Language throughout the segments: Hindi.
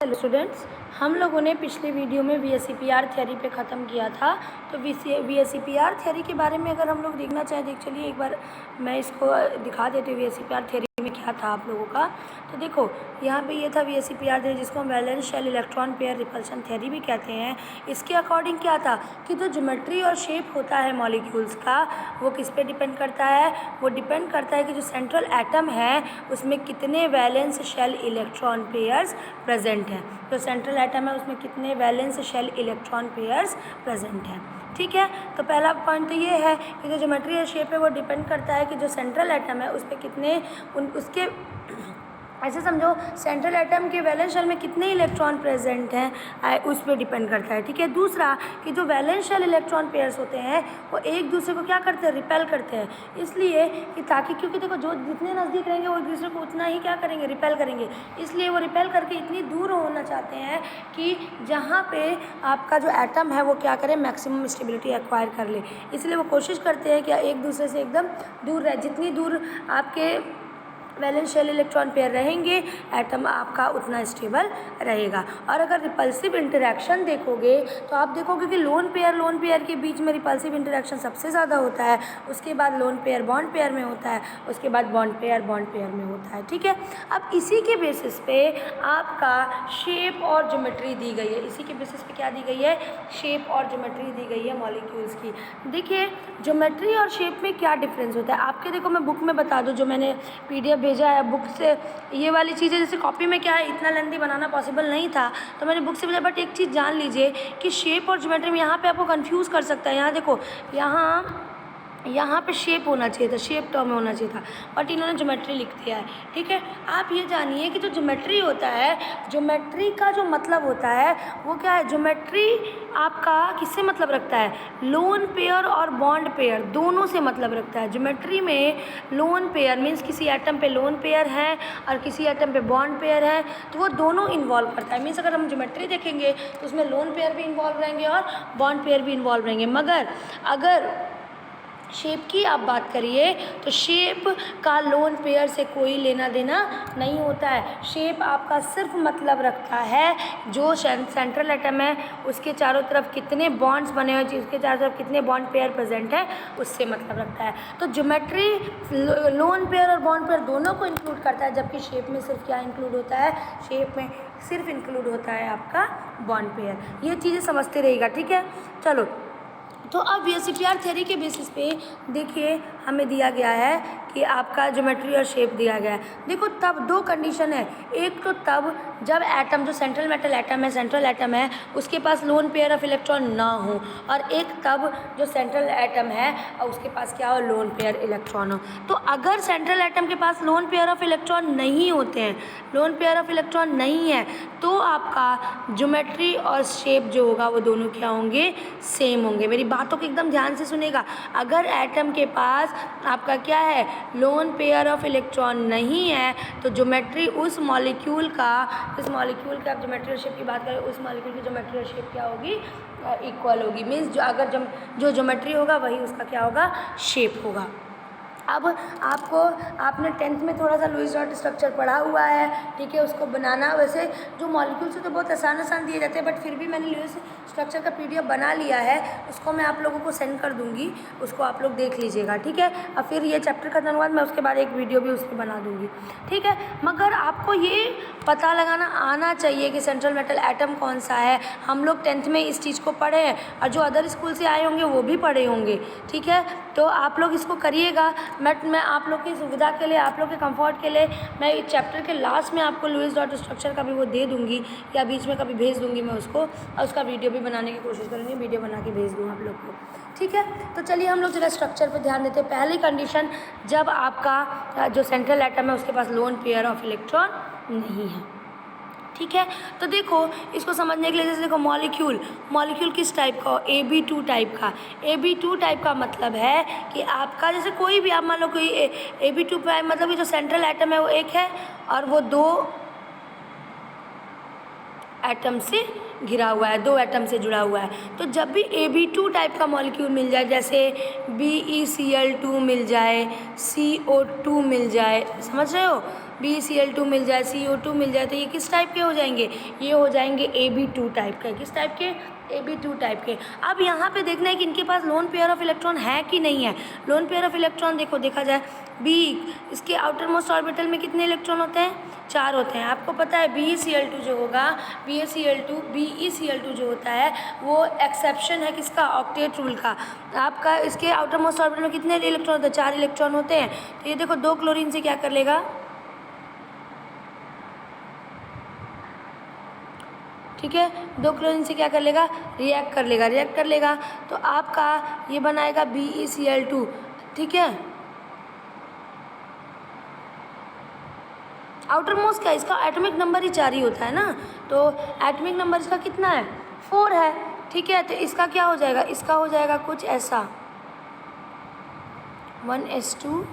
हेलो स्टूडेंट्स, हम लोगों ने पिछले वीडियो में VSEPR थ्योरी पे ख़त्म किया था। तो VSEPR थ्योरी के बारे में अगर हम लोग देखना चाहें, देख चलिए एक बार मैं इसको दिखा देती हूँ VSEPR थ्योरी में क्या था आप लोगों का। तो देखो यहाँ पे ये था VSEPR थ्योरी, जिसको हम valence shell electron pair repulsion theory भी कहते हैं। इसके अकॉर्डिंग क्या था कि जो ज्योमेट्री और शेप होता है मॉलिक्यूल्स का, वो किस पे डिपेंड करता है? वो डिपेंड करता है कि जो सेंट्रल एटम है उसमें कितने valence shell electron pairs present हैं। जो सेंट्रल एटम है उसमें कितने valence shell electron pairs present हैं। ठीक है, तो पहला पॉइंट तो ये है कि जो ज्योमेट्री और शेप है वो डिपेंड करता है कि जो सेंट्रल एटम है उस पर कितने उसके ऐसे समझो सेंट्रल एटम के वैलेंस शेल में कितने इलेक्ट्रॉन प्रेजेंट हैं उस पर डिपेंड करता है। ठीक है, दूसरा कि जो वैलेंस शेल इलेक्ट्रॉन पेयर्स होते हैं वो एक दूसरे को क्या करते हैं? रिपेल करते हैं। इसलिए कि ताकि क्योंकि देखो जो जितने नज़दीक रहेंगे वो एक दूसरे को उतना ही क्या करेंगे? रिपेल करेंगे। इसलिए वो रिपेल करके इतनी दूर होना चाहते हैं कि जहाँ पे आपका जो एटम है वो क्या करे? मैक्सिमम स्टेबिलिटी एक्वायर कर ले। इसलिए वो कोशिश करते हैं कि एक दूसरे से एकदम दूर रहे। जितनी दूर आपके वैलेंस शेल इलेक्ट्रॉन पेयर रहेंगे एटम आपका उतना स्टेबल रहेगा। और अगर रिपल्सिव इंटरेक्शन देखोगे तो आप देखोगे कि लोन पेयर के बीच में रिपल्सिव इंटरेक्शन सबसे ज़्यादा होता है। उसके बाद लोन पेयर बॉन्ड पेयर में होता है, उसके बाद बॉन्ड पेयर में होता है। ठीक है, अब इसी के बेसिस पे आपका शेप और ज्योमेट्री दी गई है। इसी के बेसिस पे क्या दी गई है? शेप और ज्योमेट्री दी गई है मॉलिक्यूल्स की। देखिए ज्योमेट्री और शेप में क्या डिफरेंस होता है आपके, देखो मैं बुक में बता दूँ, जो मैंने PDF भेजा है बुक से। ये वाली चीज़ें जैसे कॉपी में क्या है इतना लेंथी बनाना पॉसिबल नहीं था तो मैंने बुक से भेजा। बट एक चीज़ जान लीजिए कि शेप और ज्योमेट्री में यहाँ पे आपको कंफ्यूज कर सकता है। यहाँ देखो यहाँ पे शेप होना चाहिए था, शेप टर्म होना चाहिए था, बट इन्होंने ज्योमेट्री लिख दिया है। ठीक है, आप ये जानिए कि जो ज्योमेट्री होता है, ज्योमेट्री का जो मतलब होता है वो क्या है? ज्योमेट्री आपका किससे मतलब रखता है? लोन पेयर और बॉन्ड पेयर दोनों से मतलब रखता है। ज्योमेट्री में लोन पेयर मीन्स किसी एटम पे लोन पेयर है और किसी एटम पे बॉन्ड पेयर है, तो वो दोनों इन्वॉल्व करता है। मीन्स अगर हम ज्योमेट्री देखेंगे तो उसमें लोन पेयर भी इन्वॉल्व रहेंगे और बॉन्ड पेयर भी इन्वॉल्व रहेंगे। मगर अगर शेप की आप बात करिए तो शेप का लोन पेयर से कोई लेना देना नहीं होता है। शेप आपका सिर्फ मतलब रखता है जो सेंट्रल एटम है उसके चारों तरफ कितने बॉन्ड्स बने हुए हैं, उसके चारों तरफ कितने बॉन्ड पेयर प्रेजेंट है, उससे मतलब रखता है। तो ज्योमेट्री लोन पेयर और बॉन्ड पेयर दोनों को इंक्लूड करता है, जबकि शेप में सिर्फ क्या इंक्लूड होता है? शेप में सिर्फ इंक्लूड होता है आपका बॉन्ड पेयर। ये चीज़ें समझते रहिएगा। ठीक है, चलो तो अब VSEPR थ्योरी के बेसिस पे देखिए हमें दिया गया है कि आपका ज्योमेट्री और शेप दिया गया है। देखो तब दो कंडीशन है, एक तो तब जब एटम जो सेंट्रल एटम है उसके पास लोन पेयर ऑफ इलेक्ट्रॉन ना हो, और एक तब जो सेंट्रल एटम है और उसके पास क्या हो? लोन पेयर इलेक्ट्रॉन हो। तो अगर सेंट्रल एटम के पास लोन पेयर ऑफ इलेक्ट्रॉन नहीं होते हैं, लोन पेयर ऑफ इलेक्ट्रॉन नहीं है, तो आपका ज्योमेट्री और शेप जो होगा वो दोनों क्या होंगे? सेम होंगे। मेरी बातों को एकदम ध्यान से सुनेगा। अगर एटम के पास आपका क्या है? लोन पेयर ऑफ इलेक्ट्रॉन नहीं है, तो ज्योमेट्री उस मॉलिक्यूल का, जिस मॉलिक्यूल का आप ज्योमेट्री और शेप की बात करें, उस मॉलिक्यूल की ज्योमेट्री और शेप क्या होगी? इक्वल होगी। मीन्स जो अगर जो ज्योमेट्री होगा वही उसका क्या होगा? शेप होगा। अब आपने 10th में थोड़ा सा लुईस डॉट स्ट्रक्चर पढ़ा हुआ है। ठीक है, उसको बनाना, वैसे जो मॉलिक्यूल्स है तो बहुत आसान दिए जाते हैं, बट फिर भी मैंने लुईस स्ट्रक्चर का PDF बना लिया है, उसको मैं आप लोगों को सेंड कर दूंगी, उसको आप लोग देख लीजिएगा। ठीक है, और फिर ये चैप्टर खत्म हुआ मैं उसके बाद एक वीडियो भी उसकी बना दूंगी। ठीक है, मगर आपको ये पता लगाना आना चाहिए कि सेंट्रल मेटल एटम कौन सा है। हम लोग 10th में इस चीज़ को पढ़े हैं और जो अदर स्कूल से आए होंगे वो भी पढ़े होंगे। ठीक है, तो आप लोग इसको करिएगा। मैं आप लोग की सुविधा के लिए, आप लोग के कंफर्ट के लिए मैं इस चैप्टर के लास्ट में आपको लुईस डॉट स्ट्रक्चर का भी वो दे दूंगी, या बीच में कभी भेज दूंगी मैं उसको, और उसका वीडियो भी बनाने की कोशिश करूँगी, वीडियो बना के भेज दूँ आप लोग को। ठीक है, तो चलिए हम लोग जरा स्ट्रक्चर पे ध्यान देते हैं। पहली कंडीशन, जब आपका जो सेंट्रल एटम है उसके पास लोन पेयर ऑफ इलेक्ट्रॉन नहीं है। ठीक है, तो देखो इसको समझने के लिए, जैसे देखो मॉलिक्यूल किस टाइप का हो? AB2 टाइप का। AB2 टाइप का मतलब है कि आपका जैसे कोई भी, आप मान लो कोई AB2 प्राइम, मतलब कि जो सेंट्रल एटम है वो एक है और वो दो एटम से घिरा हुआ है, दो एटम से जुड़ा हुआ है। तो जब भी AB2 टाइप का मॉलिक्यूल मिल जाए, जैसे BeCl2 मिल जाए, CO2 मिल जाए, समझ रहे हो? BeCl2 मिल जाए, CO2 मिल जाए, तो ये किस टाइप के हो जाएंगे? ये हो जाएंगे Ab2 टाइप के। किस टाइप के? Ab2 टाइप के। अब यहाँ पे देखना है कि इनके पास लोन पेयर ऑफ इलेक्ट्रॉन है कि नहीं है। लोन पेयर ऑफ इलेक्ट्रॉन देखो, देखा जाए बी, इसके आउटर मोस्ट ऑर्बिटल में कितने इलेक्ट्रॉन होते हैं? 4 होते हैं। आपको पता है BeCl2 जो होगा, BeCl2 जो होता है वो एक्सेप्शन है किसका? ऑक्टेट रूल का। आपका इसके आउटर मोस्ट ऑर्बिटल में कितने इलेक्ट्रॉन होते हैं? 4 इलेक्ट्रॉन होते हैं। तो ये देखो 2 क्लोरीन से क्या कर लेगा? ठीक है, 2 क्लोरीन से क्या कर लेगा? रिएक्ट कर लेगा। तो आपका ये बनाएगा BeCl2। ठीक है, आउटर मोस्ट क्या, इसका एटॉमिक नंबर ही 4 ही होता है ना, तो एटॉमिक नंबर इसका कितना है? 4 है। ठीक है, तो इसका क्या हो जाएगा? इसका हो जाएगा कुछ ऐसा 1s2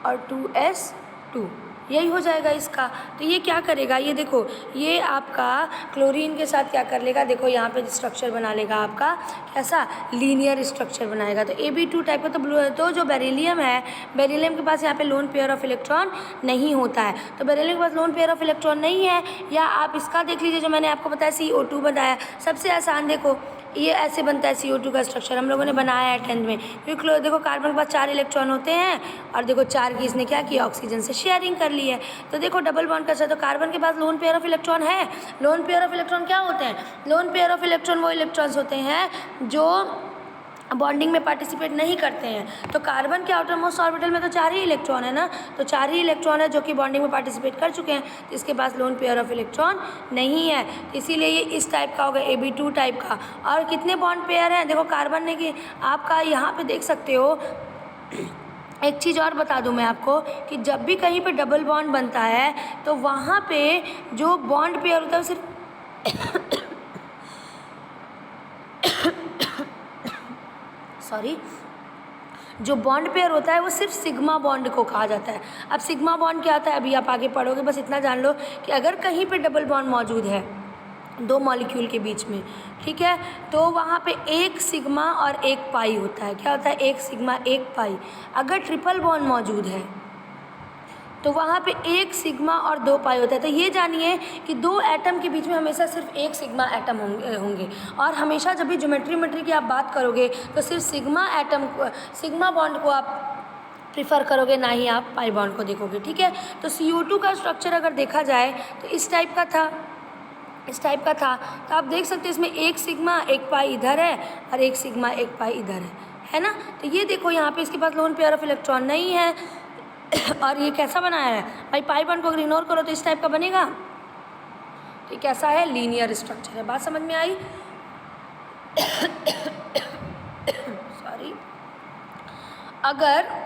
और 2s2, यही हो जाएगा इसका। तो ये क्या करेगा? ये देखो, ये आपका क्लोरीन के साथ क्या कर लेगा? देखो यहाँ पे स्ट्रक्चर बना लेगा आपका कैसा? लीनियर स्ट्रक्चर बनाएगा। तो Ab2 टाइप का। तो जो बेरिलियम है, बेरिलियम के पास यहाँ पे लोन पेयर ऑफ इलेक्ट्रॉन नहीं होता है। तो बेरिलियम के पास लोन पेयर ऑफ इलेक्ट्रॉन नहीं है। या आप इसका देख लीजिए, जो मैंने आपको बताया CO2 बताया, सबसे आसान। देखो ये ऐसे बनता है CO2 का स्ट्रक्चर, हम लोगों ने बनाया है 10th में। क्योंकि देखो कार्बन के पास 4 इलेक्ट्रॉन होते हैं और देखो 4 की इसने क्या किया? ऑक्सीजन से शेयरिंग कर ली है। तो देखो डबल बॉन्ड कर सकते। तो कार्बन के पास लोन पेयर ऑफ इलेक्ट्रॉन है। लोन पेयर ऑफ इलेक्ट्रॉन क्या होते हैं? लोन पेयर ऑफ इलेक्ट्रॉन वो इलेक्ट्रॉन्स होते हैं जो बॉन्डिंग में पार्टिसिपेट नहीं करते हैं। तो कार्बन के आउटर मोस्ट ऑर्बिटल में तो 4 ही इलेक्ट्रॉन है ना, तो 4 ही इलेक्ट्रॉन है जो कि बॉन्डिंग में पार्टिसिपेट कर चुके हैं। तो इसके पास लोन पेयर ऑफ इलेक्ट्रॉन नहीं है, इसीलिए ये इस टाइप का होगा, Ab2 टाइप का। और कितने बॉन्ड पेयर हैं? देखो कार्बन ने कि आपका यहाँ पे देख सकते हो। एक चीज़ और बता दूं मैं आपको कि जब भी कहीं पे डबल बॉन्ड बनता है तो वहाँ पे जो बॉन्ड पेयर होता है वो सिर्फ सॉरी, जो बॉन्ड पेयर होता है वो सिर्फ सिग्मा बॉन्ड को कहा जाता है। अब सिग्मा बॉन्ड क्या होता है अभी आप आगे पढ़ोगे, बस इतना जान लो कि अगर कहीं पे डबल बॉन्ड मौजूद है 2 मॉलिक्यूल के बीच में, ठीक है, तो वहाँ पे 1 सिग्मा और 1 पाई होता है। क्या होता है? 1 सिग्मा 1 पाई। अगर ट्रिपल बॉन्ड मौजूद है तो वहाँ पे 1 सिग्मा और 2 पाई होता है। तो ये जानिए कि 2 एटम के बीच में हमेशा सिर्फ 1 सिग्मा एटम होंगे। और हमेशा जब भी ज्योमेट्री की आप बात करोगे तो सिर्फ सिग्मा बॉन्ड को आप प्रिफर करोगे, ना ही आप पाई बॉन्ड को देखोगे। ठीक है, तो CO2 का स्ट्रक्चर अगर देखा जाए तो इस टाइप का था, तो आप देख सकते हैं इसमें 1 सिग्मा 1 पाई इधर है और 1 सिग्मा 1 पाई इधर है ना। तो ये देखो यहाँ पे इसके पास लोन पेयर ऑफ इलेक्ट्रॉन नहीं है। और ये कैसा बनाया है भाई? पाई बॉन्ड को अगर इग्नोर करो तो इस टाइप का बनेगा। तो ये कैसा है? लीनियर स्ट्रक्चर है। बात समझ में आई? सॉरी, अगर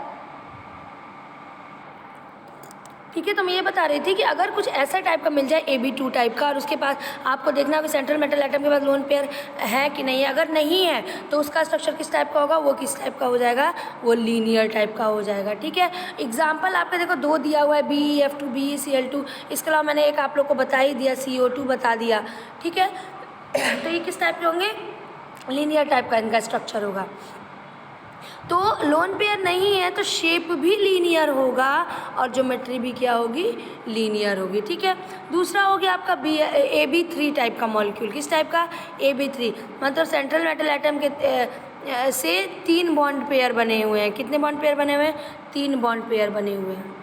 ठीक है, तो मैं ये बता रही थी कि अगर कुछ ऐसा टाइप का मिल जाए Ab2 टाइप का और उसके पास आपको देखना होगा सेंट्रल मेटल एटम के पास लोन पेयर है कि नहीं है। अगर नहीं है तो उसका स्ट्रक्चर किस टाइप का होगा? वो किस टाइप का हो जाएगा? वो लीनियर टाइप का हो जाएगा। ठीक है, एग्जाम्पल आपके देखो 2 दिया हुआ है, BeF2 BeCl2। इसके अलावा मैंने एक आप लोग को बता ही दिया, CO2 बता दिया। ठीक है, तो ये किस टाइप के होंगे? लीनियर टाइप का इनका स्ट्रक्चर होगा। तो लोन पेयर नहीं है तो शेप भी लीनियर होगा और ज्योमेट्री भी क्या होगी? लीनियर होगी। ठीक है, दूसरा हो गया आपका Ab3 टाइप का मॉलिक्यूल। किस टाइप का? Ab3, मतलब सेंट्रल मेटल एटम के से 3 बॉन्ड पेयर बने हुए हैं। कितने बॉन्ड पेयर बने हुए हैं? 3 बॉन्ड पेयर बने हुए हैं।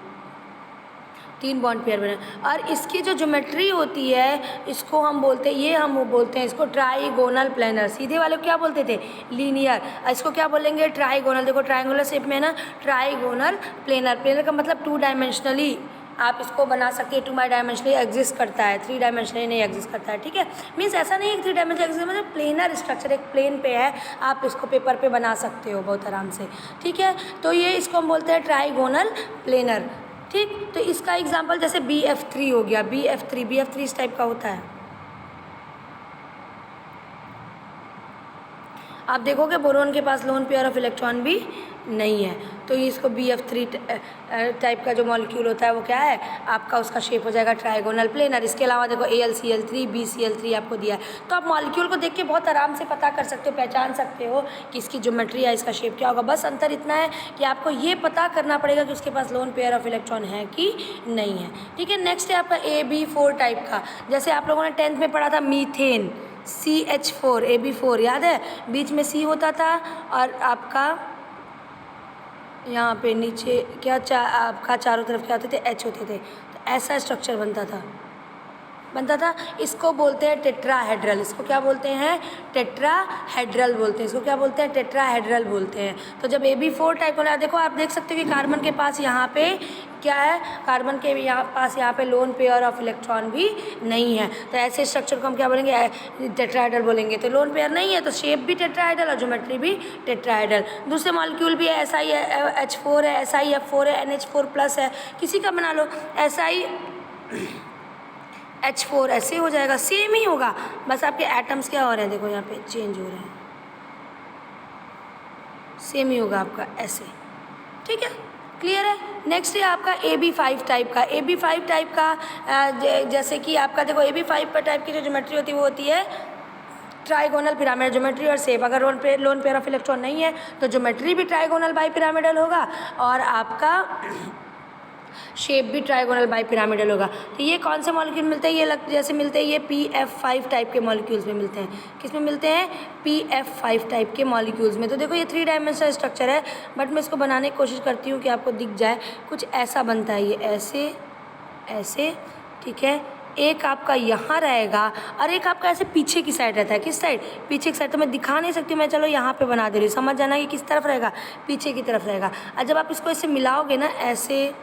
3 बॉन्ड पेयर बने। और इसकी जो ज्योमेट्री होती है इसको हम बोलते हैं, हम बोलते हैं इसको ट्राइगोनल प्लेनर। सीधे वाले को क्या बोलते थे? लीनियर। इसको क्या बोलेंगे? ट्राइगोनल। देखो ट्राइंगुलर शेप में ना, ट्राइगोनल प्लेनर। प्लेनर का मतलब 2 डायमेंशनली आप इसको बना सकते हैं। 2 डायमेंशनली एग्जिस्ट करता है, 3 डायमेंशनली नहीं एग्जिस्ट करता है। ठीक है, मीन्स ऐसा नहीं है कि 3 डायमेंशनली एग्जिस्ट, मतलब प्लेनर स्ट्रक्चर एक प्लेन पे है, आप इसको पेपर पे बना सकते हो बहुत आराम से। ठीक है, तो ये इसको हम बोलते हैं ट्राइगोनल प्लेनर। ठीक, तो इसका एग्जांपल जैसे BF3 हो गया। BF3 इस टाइप का होता है। आप देखोगे बोरोन के पास लोन पेयर ऑफ इलेक्ट्रॉन भी नहीं है, तो इसको BF3 टाइप का जो मॉलिक्यूल होता है वो क्या है आपका, उसका शेप हो जाएगा ट्राइगोनल प्लेनर। इसके अलावा देखो AlCl3 BCl3 आपको दिया है, तो आप मॉलिक्यूल को देख के बहुत आराम से पता कर सकते हो, पहचान सकते हो कि इसकी ज्योमेट्री या इसका शेप क्या होगा। बस अंतर इतना है कि आपको ये पता करना पड़ेगा कि उसके पास लोन पेयर ऑफ इलेक्ट्रॉन है कि नहीं है। ठीक है, नेक्स्ट है आपका AB4 टाइप का। जैसे आप लोगों ने 10th में पढ़ा था मीथेन, CH4 AB4 याद है, बीच में C होता था और आपका यहाँ पे नीचे क्या आपका चारों तरफ क्या होते थे, H होते थे, तो ऐसा स्ट्रक्चर बनता था। इसको बोलते हैं टेट्राहेड्रल। इसको क्या बोलते हैं, टेट्राहेड्रल बोलते हैं। इसको क्या बोलते हैं, टेट्राहेड्रल बोलते हैं। तो जब AB4 टाइप होना, देखो आप देख सकते हो कि कार्बन के पास यहाँ पे क्या है, कार्बन के यहाँ पे लोन पेयर ऑफ इलेक्ट्रॉन भी नहीं है, तो ऐसे स्ट्रक्चर को हम क्या बोलेंगे, टेट्राहेड्रल बोलेंगे। तो लोन पेयर नहीं है तो शेप भी टेट्राहेड्रल और ज्योमेट्री भी टेट्राहेड्रल। दूसरे मॉलिक्यूल भी है, SiH4 है, SiF4 है, NH4+ है, किसी का बना लो, SiH4 ऐसे हो जाएगा, सेम ही होगा, बस आपके एटम्स क्या हो रहे हैं, देखो यहाँ पे चेंज हो रहे हैं, सेम ही होगा आपका ऐसे। ठीक है, क्लियर है। नेक्स्ट है आपका AB5 टाइप का। AB5 टाइप का जैसे कि आपका देखो AB5 टाइप की जो ज्योमेट्री होती है वो होती है ट्राइगोनल पिरामिड ज्योमेट्री और शेप। अगर लोन पेयर ऑफ इलेक्ट्रॉन नहीं है तो ज्योमेट्री भी ट्राइगोनल बाई पिरामिडल होगा और आपका शेप भी ट्राइगोनल बाई पिरामिडल होगा। तो ये कौन से मॉलिक्यूल मिलते हैं, ये जैसे मिलते हैं ये PF5 टाइप के मॉलिक्यूल्स में मिलते हैं। किस में मिलते हैं, PF5 टाइप के मॉलिक्यूल्स में। तो देखो ये 3 डायमेंशनल स्ट्रक्चर है, बट मैं इसको बनाने की कोशिश करती हूँ कि आपको दिख जाए। कुछ ऐसा बनता है, ये ऐसे ऐसे, ठीक है। एक आपका यहाँ रहेगा और एक आपका ऐसे पीछे की साइड रहता है। किस साइड, पीछे की साइड। तो मैं दिखा नहीं सकती, मैं चलो यहाँ पे बना दे रही हूँ, समझ जाना कि किस तरफ रहेगा, पीछे की तरफ रहेगा। और जब आप इसको ऐसे मिलाओगे ना, ऐसे,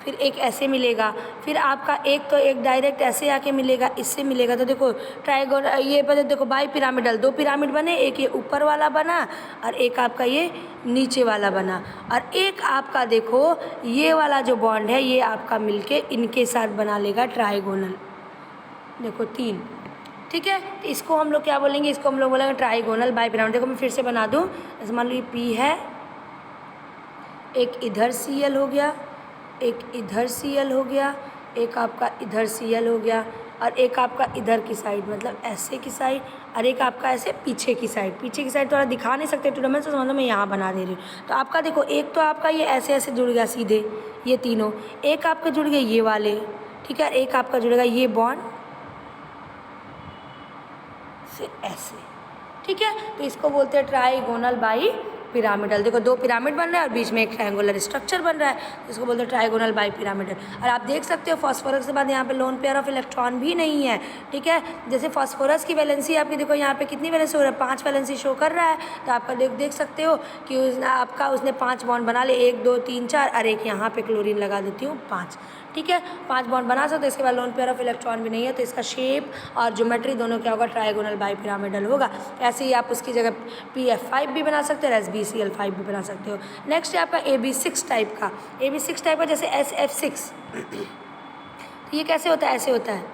फिर एक ऐसे मिलेगा, फिर आपका एक डायरेक्ट ऐसे आके मिलेगा, इससे मिलेगा। तो देखो ट्राइगोन, ये बता देखो बाई पिरामिडल, 2 पिरामिड बने, एक ये ऊपर वाला बना और एक आपका ये नीचे वाला बना, और एक आपका देखो ये वाला जो बॉन्ड है ये आपका मिलके इनके साथ बना लेगा ट्राइगोनल। देखो 3, ठीक है। तो इसको हम लोग क्या बोलेंगे, इसको हम लोग बोलेंगे ट्राइगोनल बाई पिरामिड। देखो मैं फिर से बना दूँ, जैसे मान लो ये P है, एक इधर Cl हो गया, एक इधर Cl हो गया, एक आपका इधर Cl हो गया, और एक आपका इधर की साइड मतलब ऐसे की साइड, और एक आपका ऐसे पीछे की साइड। पीछे की साइड थोड़ा दिखा नहीं सकते टूर्नामेंट, तो मतलब मैं यहाँ बना दे रही हूँ। तो आपका देखो एक तो आपका ये ऐसे ऐसे जुड़ गया सीधे, ये तीनों, एक आपका जुड़ गए ये वाले, ठीक है, एक आपका जुड़ेगा ये बॉन्ड से ऐसे, ठीक है। तो इसको बोलते हैं ट्राइगोनल बाई पिरामिडल। देखो 2 पिरामिड बन रहा है और बीच में एक ट्रायंगुलर स्ट्रक्चर बन रहा है, इसको बोलते हैं ट्राइगोनल बाई पिरामिडल। और आप देख सकते हो फॉस्फोरस के बाद यहाँ पे लोन पेयर ऑफ इलेक्ट्रॉन भी नहीं है, ठीक है। जैसे फॉस्फोरस की वैलेंसी आपकी देखो यहाँ पे कितनी वैलेंसी हो रहा है, 5 वैलेंसी शो कर रहा है। तो आपका देख सकते हो कि उसने 5 बॉन्ड बना ले, 1 2 3 4, और एक यहाँ पे क्लोरीन लगा देती हूँ 5, ठीक है। 5 बॉन्ड बना सकते हो। इसके बाद लोन पेयर ऑफ इलेक्ट्रॉन भी नहीं है, तो इसका शेप और ज्योमेट्री दोनों क्या होगा, ट्राइगोनल बाई पिरामिडल होगा। ऐसे ही आप उसकी जगह PF5 भी बना सकते हो और SbCl5 भी बना सकते हो। नेक्स्ट है आपका AB6 टाइप का। AB6 टाइप का जैसे SF6, तो ये कैसे होता है, ऐसे होता है,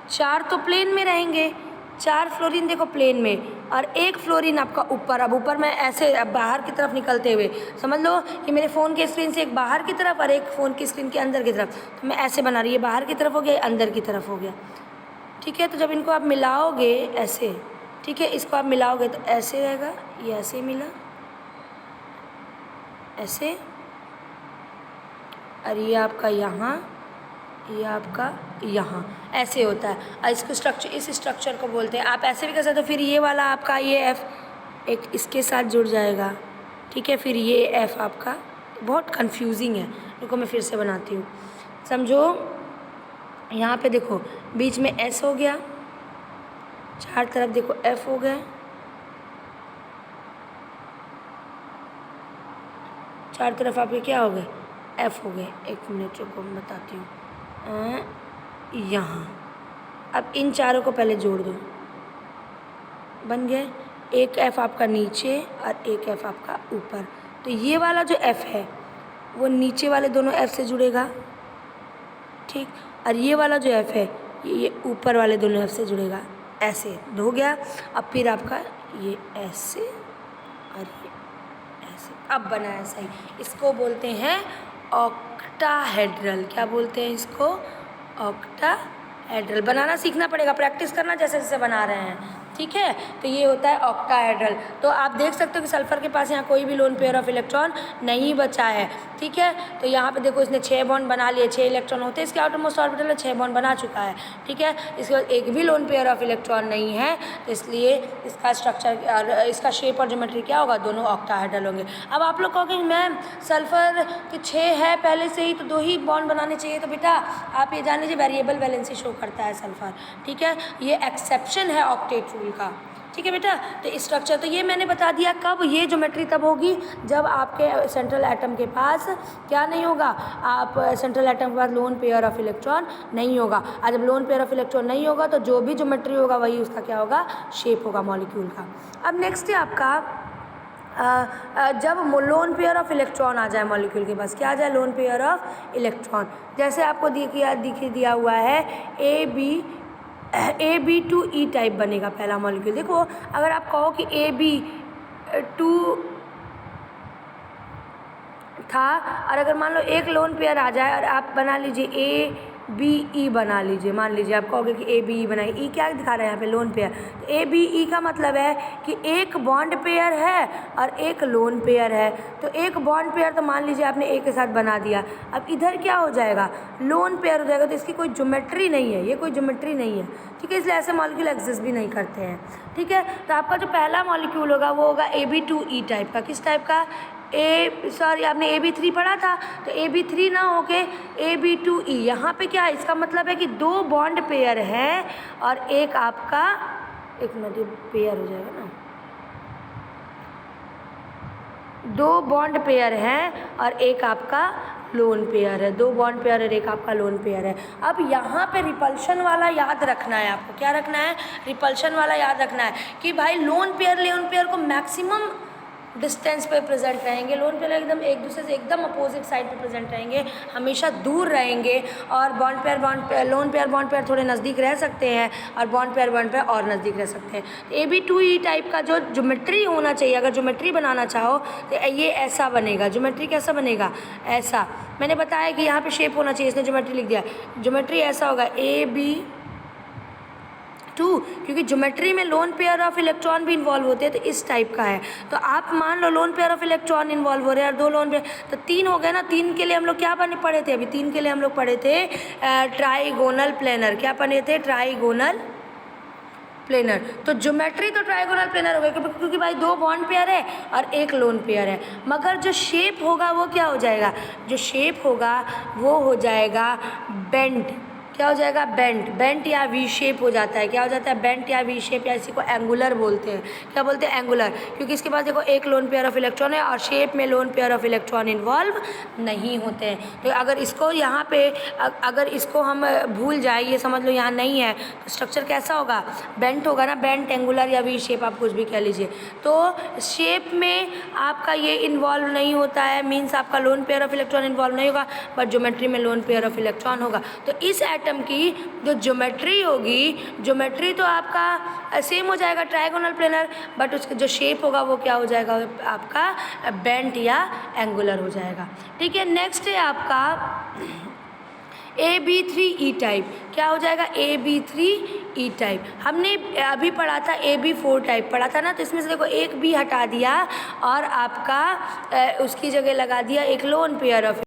4 तो प्लेन में रहेंगे, 4 फ्लोरीन देखो प्लेन में, और एक फ्लोरीन आपका ऊपर। अब ऊपर में ऐसे अब बाहर की तरफ निकलते हुए, समझ लो कि मेरे फ़ोन के स्क्रीन से एक बाहर की तरफ और एक फ़ोन की स्क्रीन के अंदर की तरफ। तो मैं ऐसे बना रही है, बाहर की तरफ हो गया, अंदर की तरफ हो गया, ठीक है। तो जब इनको आप मिलाओगे ऐसे, ठीक है, इसको आप मिलाओगे तो ऐसे रहेगा, ये ऐसे मिला ऐसे, और ये आपका यहाँ, ये आपका यहाँ, ऐसे होता है। और इसको स्ट्रक्चर, इस स्ट्रक्चर को बोलते हैं। आप ऐसे भी कर सकते हो। फिर ये वाला आपका ये F एक इसके साथ जुड़ जाएगा, ठीक है। फिर ये F आपका बहुत कंफ्यूजिंग है, रुको मैं फिर से बनाती हूँ, समझो। यहाँ पे देखो बीच में S हो गया, 4 तरफ देखो F हो गए, 4 तरफ आपके क्या हो गए, F हो गए। 1 मिनट रुको मैं बताती हूँ। यहाँ अब इन चारों को पहले जोड़ दो, बन गए। एक F आपका नीचे और एक F आपका ऊपर। तो ये वाला जो F है वो नीचे वाले दोनों F से जुड़ेगा, ठीक। और ये वाला जो F है ये ऊपर वाले दोनों F से जुड़ेगा, ऐसे हो गया। अब फिर आपका ये ऐसे और ये ऐसे, अब बना है सही। इसको बोलते हैं ऑक्टाहेड्रल। क्या बोलते हैं इसको? ऑक्टाहेड्रल। बनाना सीखना पड़ेगा, प्रैक्टिस करना जैसे जैसे बना रहे हैं, ठीक है। तो ये होता है ऑक्टाहेड्रल। तो आप देख सकते हो कि सल्फर के पास यहाँ कोई भी लोन पेयर ऑफ इलेक्ट्रॉन नहीं बचा है, ठीक है। तो यहाँ पे देखो इसने 6 बॉन्ड बना लिए, 6 इलेक्ट्रॉन होते हैं इसके आउटरमोस्ट ऑर्बिटल में, 6 बॉन्ड बना चुका है, ठीक है। इसके बाद एक भी लोन पेयर ऑफ इलेक्ट्रॉन नहीं है, तो इसलिए इसका स्ट्रक्चर और इसका शेप और ज्योमेट्री क्या होगा? दोनों ऑक्टाहेड्रल होंगे। अब आप लोग कहोगे मैम सल्फर के 6 है पहले से ही, तो 2 ही बॉन्ड बनाने चाहिए। तो बेटा आप ये जान लीजिए वेरिएबल वैलेंसी शो करता है सल्फर, ठीक है। ये एक्सेप्शन है ऑक्टेट रूल का, ठीक है बेटा। तो स्ट्रक्चर तो ये मैंने बता दिया। कब? ये ज्योमेट्री तब होगी जब आपके सेंट्रल एटम के पास क्या नहीं होगा? आप सेंट्रल एटम के पास लोन पेयर ऑफ इलेक्ट्रॉन नहीं होगा। और जब लोन पेयर ऑफ इलेक्ट्रॉन नहीं होगा तो जो भी ज्योमेट्री होगा वही उसका क्या होगा? शेप होगा मॉलिक्यूल का। अब नेक्स्ट है आपका जब लोन पेयर ऑफ इलेक्ट्रॉन आ जाए मॉलिक्यूल के पास, क्या आ जाए? Loan pair of electron. जैसे आपको दिया हुआ है AB2E टाइप बनेगा पहला मॉलिक्यूल। देखो अगर आप कहो कि AB2 था और अगर मान लो एक लोन पेयर आ जाए और आप बना लीजिए ABE बना लीजिए, मान लीजिए आप कहोगे कि ABE बनाइए। ई क्या दिखा रहा है यहाँ पे? Lone pair. तो ABE का मतलब है कि एक बॉन्ड पेयर है और एक लोन पेयर है। तो एक बॉन्ड पेयर तो मान लीजिए आपने ए के साथ बना दिया, अब इधर क्या हो जाएगा? लोन पेयर हो जाएगा। तो इसकी कोई ज्योमेट्री नहीं है, ये कोई ज्योमेट्री नहीं है, ठीक है। इसलिए ऐसे मॉलिक्यूल एग्जिस्ट भी नहीं करते हैं, ठीक है। तो आपका जो पहला मॉलिक्यूल होगा वो होगा AB2E टाइप का। किस टाइप का? आपने AB3 पढ़ा था, तो AB3 ना होके AB2E। यहाँ पे क्या है? इसका मतलब है कि 2 बॉन्ड पेयर है और एक आपका, एक मिनट ये पेयर हो जाएगा ना, 2 बॉन्ड पेयर हैं और एक आपका लोन पेयर है। 2 बॉन्ड पेयर और एक आपका लोन पेयर है। अब यहाँ पे रिपल्शन वाला याद रखना है आपको। क्या रखना है? रिपल्शन वाला याद रखना है कि भाई लोन पेयर को मैक्सिमम डिस्टेंस पे प्रेजेंट रहेंगे। लोन पेयर एकदम एक दूसरे से एकदम अपोजिट साइड पे प्रेजेंट रहेंगे, हमेशा दूर रहेंगे। और लोन पेयर बॉन्ड पेयर थोड़े नज़दीक रह सकते हैं और बॉन्ड पेयर और नज़दीक रह सकते हैं। AB2E टाइप का जो ज्योमेट्री होना चाहिए, अगर ज्योमेट्री बनाना चाहो तो ये ऐसा बनेगा। ज्योमेट्री कैसा बनेगा? ऐसा। मैंने बताया कि यहाँ पे शेप होना चाहिए, इसने ज्योमेट्री लिख दिया। ज्योमेट्री ऐसा होगा AB2, क्योंकि ज्योमेट्री में लोन पेयर ऑफ इलेक्ट्रॉन भी इन्वॉल्व होते हैं, तो इस टाइप का है। तो आप मान लो lone pair of electron involve हो रहे हैं और 2 लोन पेयर, तो 3 हो गए ना। 3 के लिए हम लोग क्या पढ़े थे? अभी 3 के लिए हम लोग पढ़े थे ट्राइगोनल प्लेनर। क्या पढ़े थे? Trigonal planar. तो ज्योमेट्री तो ट्राइगोनल प्लेनर हो गया क्योंकि भाई 2 बॉन्ड पेयर है और एक लोन पेयर है। मगर जो शेप होगा वो क्या हो जाएगा? जो शेप होगा वो हो जाएगा बेंट। क्या हो जाएगा? बेंट या वी शेप हो जाता है। क्या हो जाता है? बेंट या वी शेप, या इसी को एंगुलर बोलते हैं। क्या बोलते हैं? एंगुलर। क्योंकि इसके पास देखो एक लोन पेयर ऑफ इलेक्ट्रॉन है और शेप में loan pair of electron involve नहीं होते हैं। तो अगर इसको यहाँ पे अगर इसको हम भूल जाए, ये समझ लो यहाँ नहीं है, तो स्ट्रक्चर कैसा होगा? बेंट होगा ना। बेंट, एंगुलर या वी शेप, आप कुछ भी कह लीजिए। तो शेप में आपका ये इन्वॉल्व नहीं होता है, मीन्स आपका loan pair of electron involve नहीं होगा, बट ज्योमेट्री में लोन पेयर ऑफ इलेक्ट्रॉन होगा। तो इस एटम की जो ज्योमेट्री होगी, ज्योमेट्री तो आपका सेम हो जाएगा ट्राइगोनल प्लेनर, बट उसका जो शेप होगा वो क्या हो जाएगा? आपका बेंट या एंगुलर हो जाएगा, ठीक है। नेक्स्ट है आपका AB3E टाइप। क्या हो जाएगा? AB3E type. हमने अभी पढ़ा था AB4 टाइप पढ़ा था ना, तो इसमें से देखो एक भी हटा दिया और आपका उसकी जगह लगा दिया एक लोन पेयर ऑफ